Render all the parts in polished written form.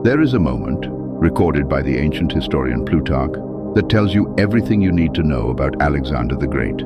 There is a moment, recorded by the ancient historian Plutarch, that tells you everything you need to know about Alexander the Great.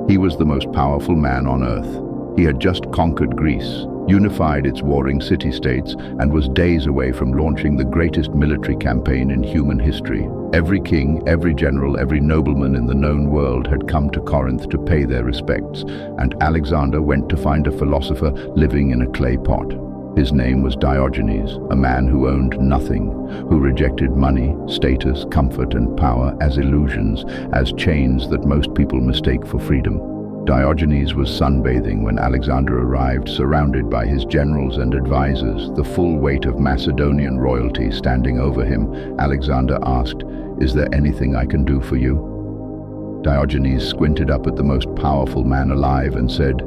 He was the most powerful man on earth. He had just conquered Greece, unified its warring city-states, and was days away from launching the greatest military campaign in human history. Every king, every general, every nobleman in the known world had come to Corinth to pay their respects, and Alexander went to find a philosopher living in a clay pot. His name was Diogenes, a man who owned nothing, who rejected money, status, comfort, and power as illusions, as chains that most people mistake for freedom. Diogenes was sunbathing when Alexander arrived, surrounded by his generals and advisors, the full weight of Macedonian royalty standing over him. Alexander asked, "Is there anything I can do for you?" Diogenes squinted up at the most powerful man alive and said,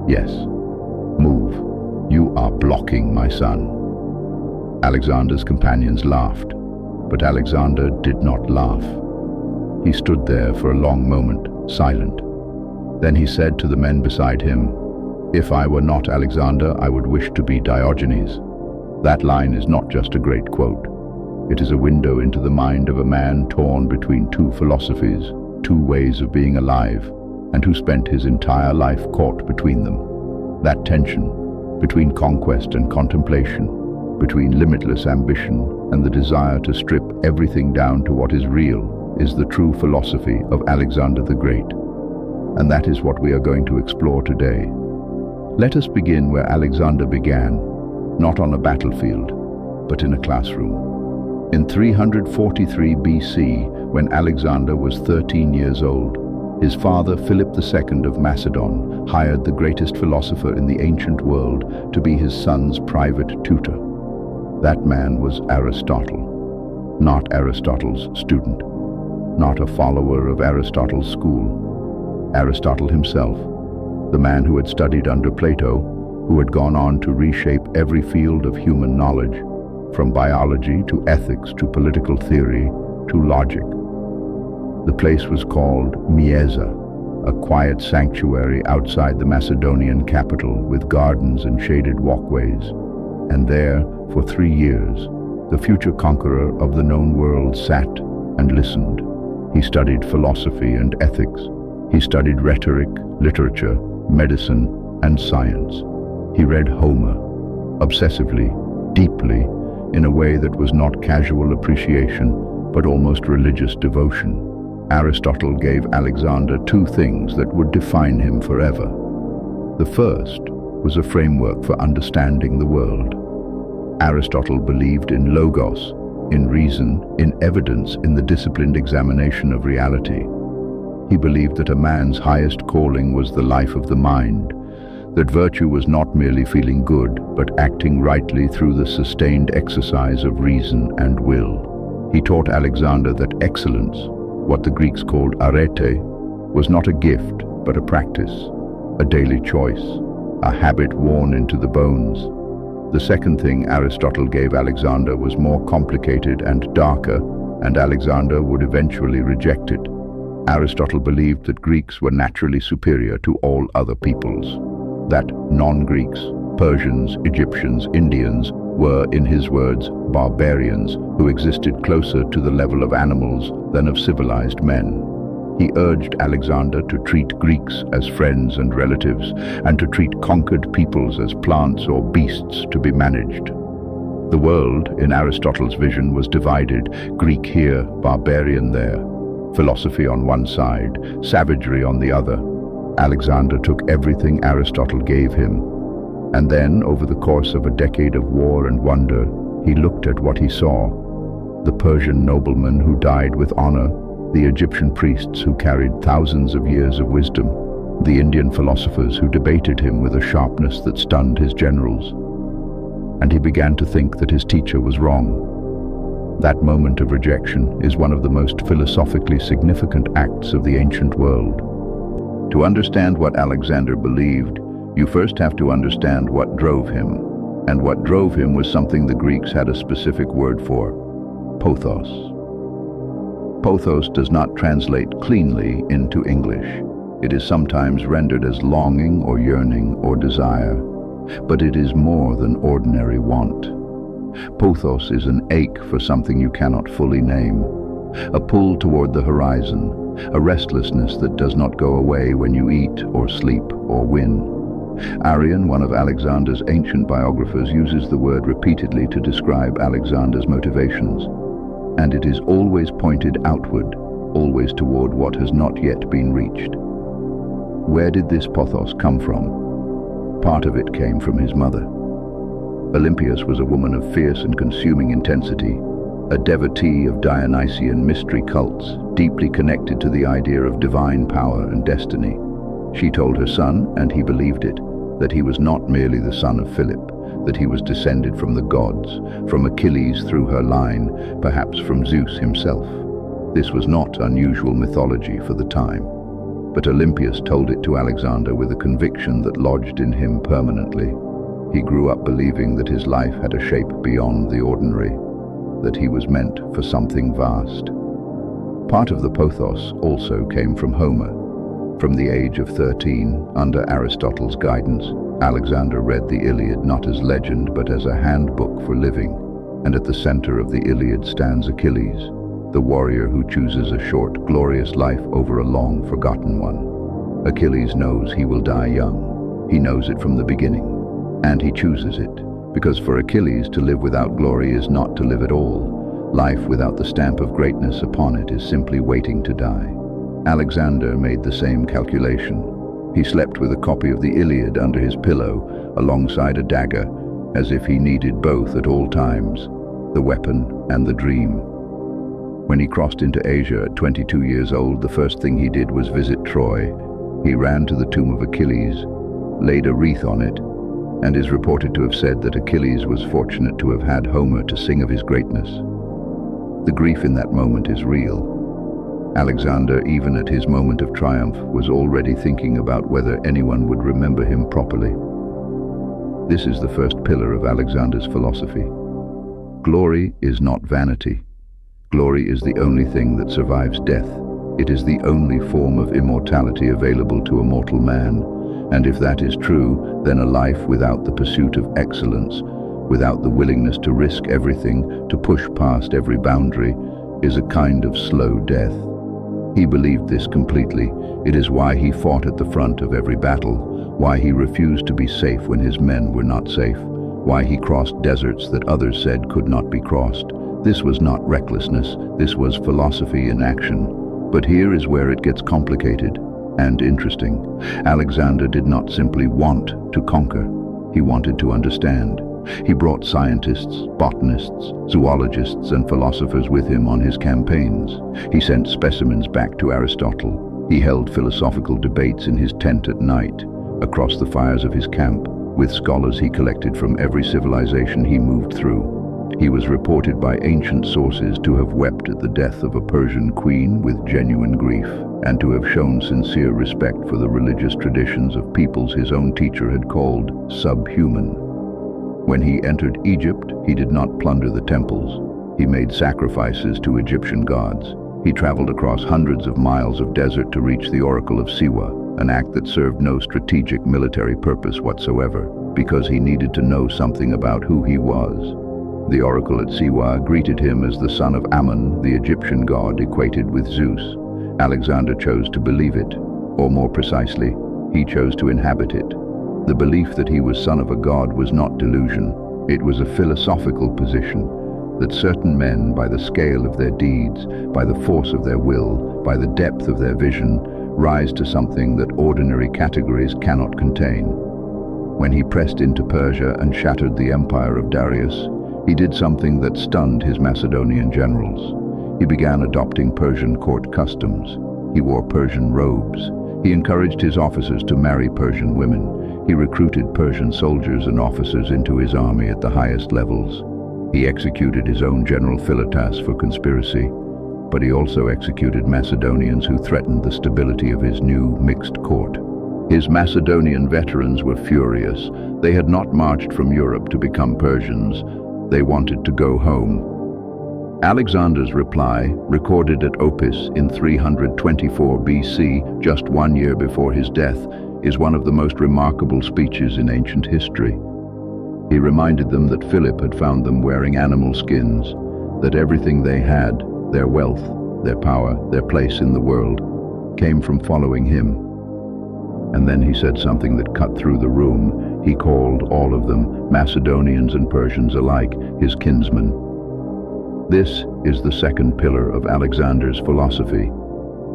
"Yes, move. You are blocking my son." Alexander's companions laughed, but Alexander did not laugh. He stood there for a long moment, silent. Then he said to the men beside him, "If I were not Alexander, I would wish to be Diogenes." That line is not just a great quote. It is a window into the mind of a man torn between two philosophies, two ways of being alive, and who spent his entire life caught between them. That tension, between conquest and contemplation, between limitless ambition and the desire to strip everything down to what is real, is the true philosophy of Alexander the Great. And that is what we are going to explore today. Let us begin where Alexander began, not on a battlefield, but in a classroom. In 343 BC, when Alexander was 13 years old, his father, Philip II of Macedon, hired the greatest philosopher in the ancient world to be his son's private tutor. That man was Aristotle, not Aristotle's student, not a follower of Aristotle's school. Aristotle himself, the man who had studied under Plato, who had gone on to reshape every field of human knowledge, from biology to ethics to political theory to logic. The place was called Mieza, a quiet sanctuary outside the Macedonian capital with gardens and shaded walkways. And there, for 3 years, the future conqueror of the known world sat and listened. He studied philosophy and ethics. He studied rhetoric, literature, medicine, and science. He read Homer, obsessively, deeply, in a way that was not casual appreciation, but almost religious devotion. Aristotle gave Alexander 2 things that would define him forever. The first was a framework for understanding the world. Aristotle believed in logos, in reason, in evidence, in the disciplined examination of reality. He believed that a man's highest calling was the life of the mind, that virtue was not merely feeling good, but acting rightly through the sustained exercise of reason and will. He taught Alexander that excellence, what the Greeks called arete, was not a gift, but a practice, a daily choice, a habit worn into the bones. The second thing Aristotle gave Alexander was more complicated and darker, and Alexander would eventually reject it. Aristotle believed that Greeks were naturally superior to all other peoples, that non-Greeks, Persians, Egyptians, Indians, were, in his words, barbarians who existed closer to the level of animals than of civilized men. He urged Alexander to treat Greeks as friends and relatives, and to treat conquered peoples as plants or beasts to be managed. The world, in Aristotle's vision, was divided, Greek here, barbarian there. Philosophy on one side, savagery on the other. Alexander took everything Aristotle gave him, and then, over the course of a decade of war and wonder, he looked at what he saw. The Persian noblemen who died with honor, the Egyptian priests who carried thousands of years of wisdom, the Indian philosophers who debated him with a sharpness that stunned his generals. And he began to think that his teacher was wrong. That moment of rejection is one of the most philosophically significant acts of the ancient world. To understand what Alexander believed, you first have to understand what drove him. And what drove him was something the Greeks had a specific word for: pothos. Pothos does not translate cleanly into English. It is sometimes rendered as longing or yearning or desire, but it is more than ordinary want. Pothos is an ache for something you cannot fully name, a pull toward the horizon, a restlessness that does not go away when you eat or sleep or win. Arian, one of Alexander's ancient biographers, uses the word repeatedly to describe Alexander's motivations, and it is always pointed outward, always toward what has not yet been reached. Where did this pothos come from? Part of it came from his mother. Olympias was a woman of fierce and consuming intensity, a devotee of Dionysian mystery cults, deeply connected to the idea of divine power and destiny. She told her son, and he believed it, that he was not merely the son of Philip, that he was descended from the gods, from Achilles through her line, perhaps from Zeus himself. This was not unusual mythology for the time, but Olympias told it to Alexander with a conviction that lodged in him permanently. He grew up believing that his life had a shape beyond the ordinary, that he was meant for something vast. Part of the pothos also came from Homer. From the age of 13, under Aristotle's guidance, Alexander read the Iliad not as legend but as a handbook for living, and at the center of the Iliad stands Achilles, the warrior who chooses a short, glorious life over a long, forgotten one. Achilles knows he will die young. He knows it from the beginning, and he chooses it, because for Achilles to live without glory is not to live at all. Life without the stamp of greatness upon it is simply waiting to die. Alexander made the same calculation. He slept with a copy of the Iliad under his pillow, alongside a dagger, as if he needed both at all times, the weapon and the dream. When he crossed into Asia at 22 years old, the first thing he did was visit Troy. He ran to the tomb of Achilles, laid a wreath on it, and is reported to have said that Achilles was fortunate to have had Homer to sing of his greatness. The grief in that moment is real. Alexander, even at his moment of triumph, was already thinking about whether anyone would remember him properly. This is the first pillar of Alexander's philosophy. Glory is not vanity. Glory is the only thing that survives death. It is the only form of immortality available to a mortal man, and if that is true, then a life without the pursuit of excellence, without the willingness to risk everything, to push past every boundary, is a kind of slow death. He believed this completely. It is why he fought at the front of every battle, why he refused to be safe when his men were not safe, why he crossed deserts that others said could not be crossed. This was not recklessness, this was philosophy in action. But here is where it gets complicated and interesting. Alexander did not simply want to conquer, he wanted to understand. He brought scientists, botanists, zoologists, and philosophers with him on his campaigns. He sent specimens back to Aristotle. He held philosophical debates in his tent at night, across the fires of his camp, with scholars he collected from every civilization he moved through. He was reported by ancient sources to have wept at the death of a Persian queen with genuine grief, and to have shown sincere respect for the religious traditions of peoples his own teacher had called subhuman. When he entered Egypt, he did not plunder the temples. He made sacrifices to Egyptian gods. He traveled across hundreds of miles of desert to reach the Oracle of Siwa, an act that served no strategic military purpose whatsoever, because he needed to know something about who he was. The oracle at Siwa greeted him as the son of Ammon, the Egyptian god equated with Zeus. Alexander chose to believe it, or more precisely, he chose to inhabit it. The belief that he was son of a god was not delusion. It was a philosophical position, that certain men, by the scale of their deeds, by the force of their will, by the depth of their vision, rise to something that ordinary categories cannot contain. When he pressed into Persia and shattered the empire of Darius, he did something that stunned his Macedonian generals. He began adopting Persian court customs. He wore Persian robes. He encouraged his officers to marry Persian women. He recruited Persian soldiers and officers into his army at the highest levels. He executed his own general Philotas for conspiracy, but he also executed Macedonians who threatened the stability of his new mixed court. His Macedonian veterans were furious. They had not marched from Europe to become Persians. They wanted to go home. Alexander's reply, recorded at Opis in 324 BC, just 1 year before his death, is one of the most remarkable speeches in ancient history. He reminded them that Philip had found them wearing animal skins, that everything they had, their wealth, their power, their place in the world, came from following him. And then he said something that cut through the room. He called all of them, Macedonians and Persians alike, his kinsmen. This is the second pillar of Alexander's philosophy,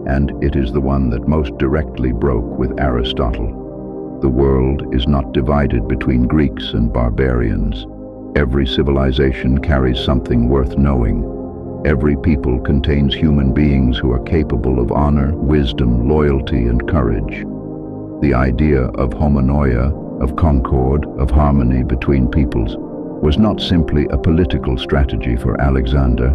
and it is the one that most directly broke with Aristotle. The world is not divided between Greeks and barbarians. Every civilization carries something worth knowing. Every people contains human beings who are capable of honor, wisdom, loyalty, and courage. The idea of homonoia, of concord, of harmony between peoples, was not simply a political strategy for Alexander.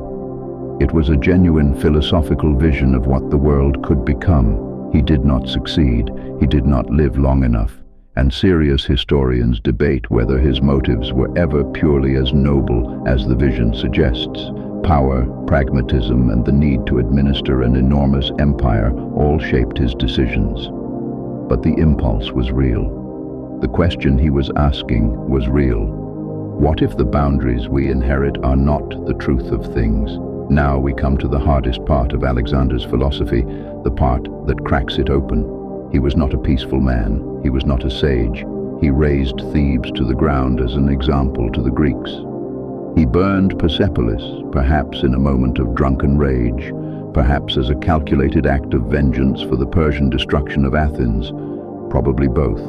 It was a genuine philosophical vision of what the world could become. He did not succeed, he did not live long enough, and serious historians debate whether his motives were ever purely as noble as the vision suggests. Power, pragmatism, and the need to administer an enormous empire all shaped his decisions. But the impulse was real. The question he was asking was real. What if the boundaries we inherit are not the truth of things? Now we come to the hardest part of Alexander's philosophy, the part that cracks it open. He was not a peaceful man. He was not a sage. He razed Thebes to the ground as an example to the Greeks. He burned Persepolis, perhaps in a moment of drunken rage, perhaps as a calculated act of vengeance for the Persian destruction of Athens, probably both.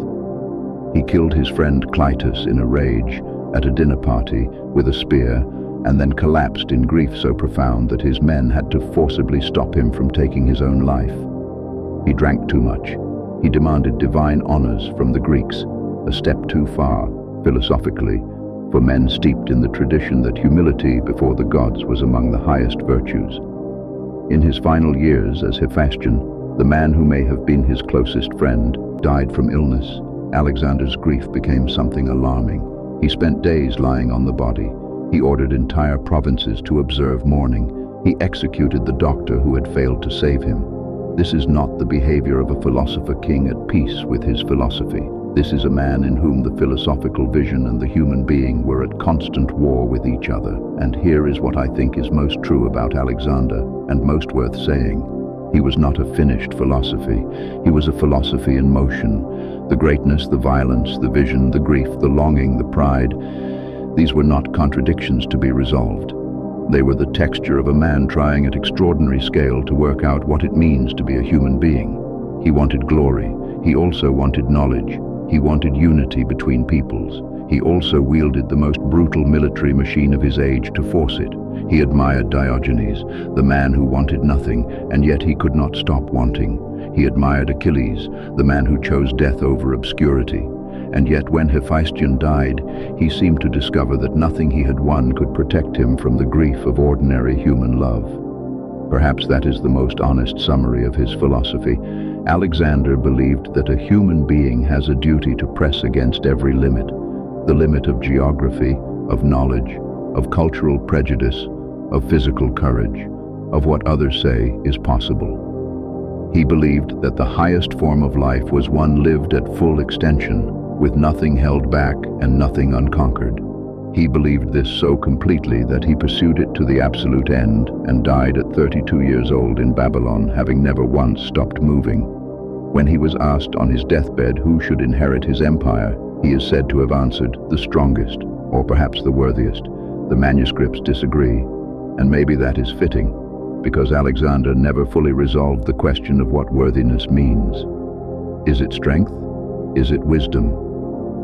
He killed his friend Clytus in a rage at a dinner party with a spear, and then collapsed in grief so profound that his men had to forcibly stop him from taking his own life. He drank too much. He demanded divine honors from the Greeks, a step too far, philosophically, for men steeped in the tradition that humility before the gods was among the highest virtues. In his final years as Hephaestion, the man who may have been his closest friend died from illness. Alexander's grief became something alarming. He spent days lying on the body. He ordered entire provinces to observe mourning. He executed the doctor who had failed to save him. This is not the behavior of a philosopher king at peace with his philosophy. This is a man in whom the philosophical vision and the human being were at constant war with each other. And here is what I think is most true about Alexander, and most worth saying. He was not a finished philosophy. He was a philosophy in motion. The greatness, the violence, the vision, the grief, the longing, the pride, these were not contradictions to be resolved. They were the texture of a man trying at extraordinary scale to work out what it means to be a human being. He wanted glory. He also wanted knowledge. He wanted unity between peoples. He also wielded the most brutal military machine of his age to force it. He admired Diogenes, the man who wanted nothing, and yet he could not stop wanting. He admired Achilles, the man who chose death over obscurity. And yet when Hephaestion died, he seemed to discover that nothing he had won could protect him from the grief of ordinary human love. Perhaps that is the most honest summary of his philosophy. Alexander believed that a human being has a duty to press against every limit, the limit of geography, of knowledge, of cultural prejudice, of physical courage, of what others say is possible. He believed that the highest form of life was one lived at full extension, with nothing held back and nothing unconquered. He believed this so completely that he pursued it to the absolute end and died at 32 years old in Babylon, having never once stopped moving. When he was asked on his deathbed who should inherit his empire, he is said to have answered, the strongest, or perhaps the worthiest. The manuscripts disagree, and maybe that is fitting, because Alexander never fully resolved the question of what worthiness means. Is it strength? Is it wisdom?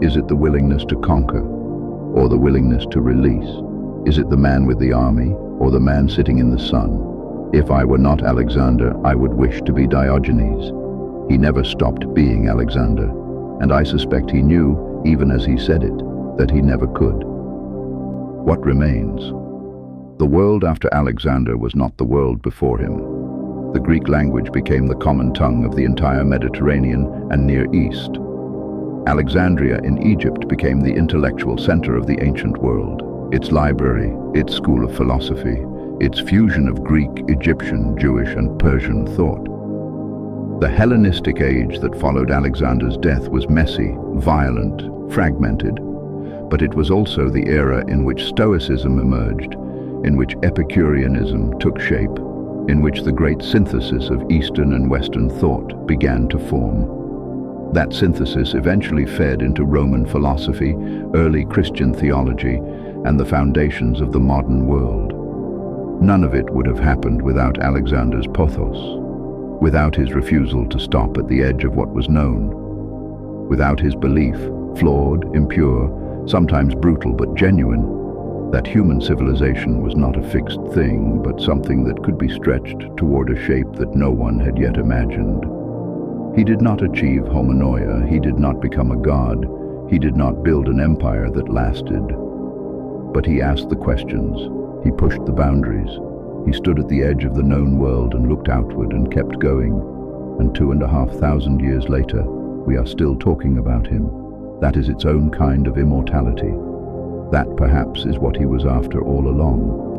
Is it the willingness to conquer, or the willingness to release? Is it the man with the army, or the man sitting in the sun? If I were not Alexander, I would wish to be Diogenes. He never stopped being Alexander, and I suspect he knew, even as he said it, that he never could. What remains? The world after Alexander was not the world before him. The Greek language became the common tongue of the entire Mediterranean and Near East. Alexandria in Egypt became the intellectual center of the ancient world. Its library, its school of philosophy, its fusion of Greek, Egyptian, Jewish, and Persian thought. The Hellenistic age that followed Alexander's death was messy, violent, fragmented. But it was also the era in which Stoicism emerged, in which Epicureanism took shape, in which the great synthesis of Eastern and Western thought began to form. That synthesis eventually fed into Roman philosophy, early Christian theology, and the foundations of the modern world. None of it would have happened without Alexander's pothos, without his refusal to stop at the edge of what was known, without his belief, flawed, impure, sometimes brutal but genuine, that human civilization was not a fixed thing, but something that could be stretched toward a shape that no one had yet imagined. He did not achieve homonoia, he did not become a god, he did not build an empire that lasted. But he asked the questions, he pushed the boundaries, he stood at the edge of the known world and looked outward and kept going. And 2,500 years later, we are still talking about him. That is its own kind of immortality. That perhaps is what he was after all along.